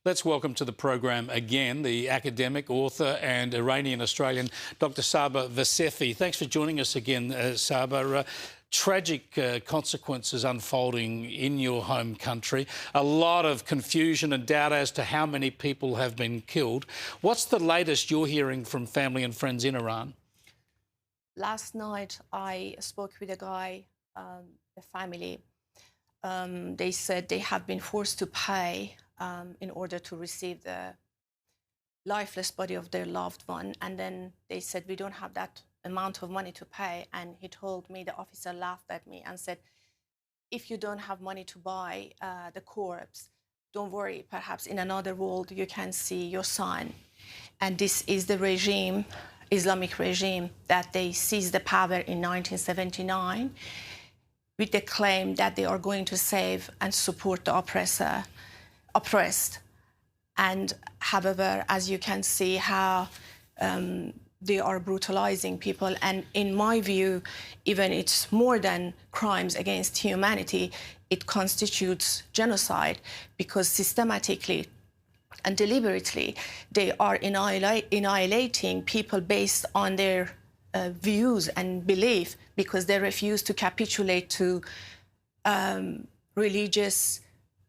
Let's welcome to the program again the academic, author and Iranian-Australian Dr Saba Vasefi. Thanks for joining us again, Saba. Tragic consequences unfolding in your home country. A lot of confusion and doubt as to how many people have been killed. What's the latest you're hearing from family and friends in Iran? Last night, I spoke with a guy, the family. They said they have been forced to pay in order to receive the lifeless body of their loved one. And then they said, we don't have that amount of money to pay. And he told me, the officer laughed at me and said, if you don't have money to buy the corpse, don't worry, perhaps in another world you can see your son. And this is the regime, Islamic regime, that they seized the power in 1979 with the claim that they are going to save and support the oppressed. And however, as you can see how they are brutalizing people. And in my view, even it's more than crimes against humanity, it constitutes genocide because systematically and deliberately they are annihilating people based on their views and belief because they refuse to capitulate to religious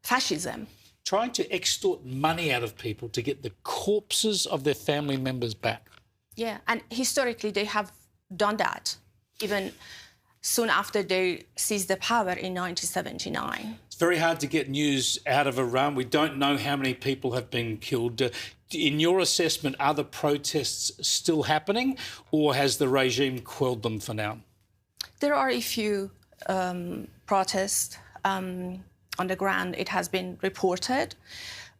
fascism. Trying to extort money out of people to get the corpses of their family members back. Yeah, and historically they have done that, even soon after they seized the power in 1979. It's very hard to get news out of Iran. We don't know how many people have been killed. In your assessment, are the protests still happening or has the regime quelled them for now? There are a few protests on the ground. It has been reported.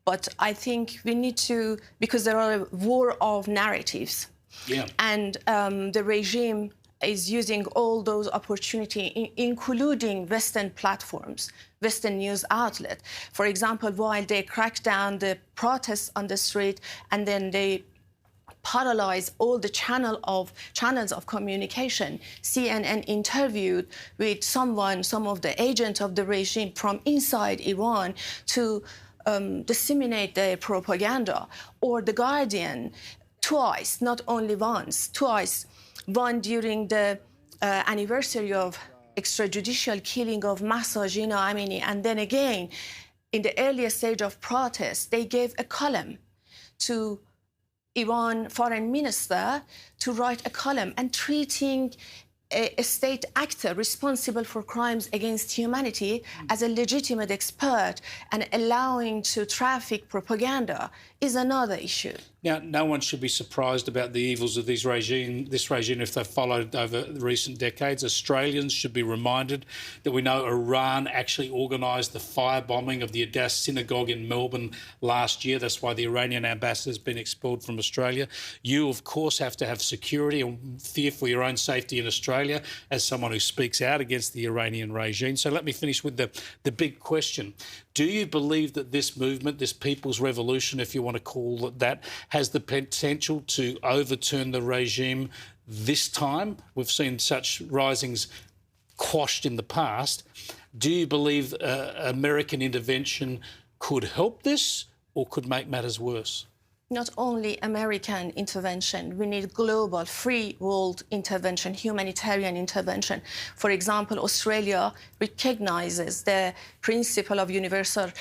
But I think we need to, because there are a war of narratives. Yeah. And the regime is using all those opportunities, including Western platforms, Western news outlets. For example, while they crack down the protests on the street and then they paralyze all the channels of communication. CNN interviewed with some of the agents of the regime from inside Iran to disseminate their propaganda. Or The Guardian, twice, not only once, twice, one during the anniversary of extrajudicial killing of Mahsa Jina Amini, and then again, in the earliest stage of protest, they gave a column to Iran foreign minister to write a column and treating a state actor responsible for crimes against humanity as a legitimate expert and allowing to traffic propaganda is another issue. Now, no one should be surprised about the evils of this regime if they've followed over the recent decades. Australians should be reminded that we know Iran actually organised the firebombing of the Adass synagogue in Melbourne last year. That's why the Iranian ambassador has been expelled from Australia. You, of course, have to have security and fear for your own safety in Australia as someone who speaks out against the Iranian regime. So let me finish with the big question. Do you believe that this movement, this people's revolution, if you want to call it that, has the potential to overturn the regime this time? We've seen such risings quashed in the past. Do you believe American intervention could help this or could make matters worse? Not only American intervention, we need global, free world intervention, humanitarian intervention. For example, Australia recognizes the principle of universal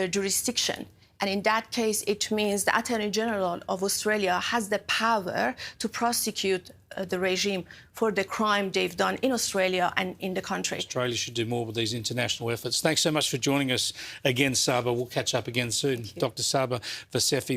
jurisdiction. And in that case, it means the Attorney General of Australia has the power to prosecute the regime for the crime they've done in Australia and in the country. Australia should do more with these international efforts. Thanks so much for joining us again, Saba. We'll catch up again soon. Dr Saba Vasefi.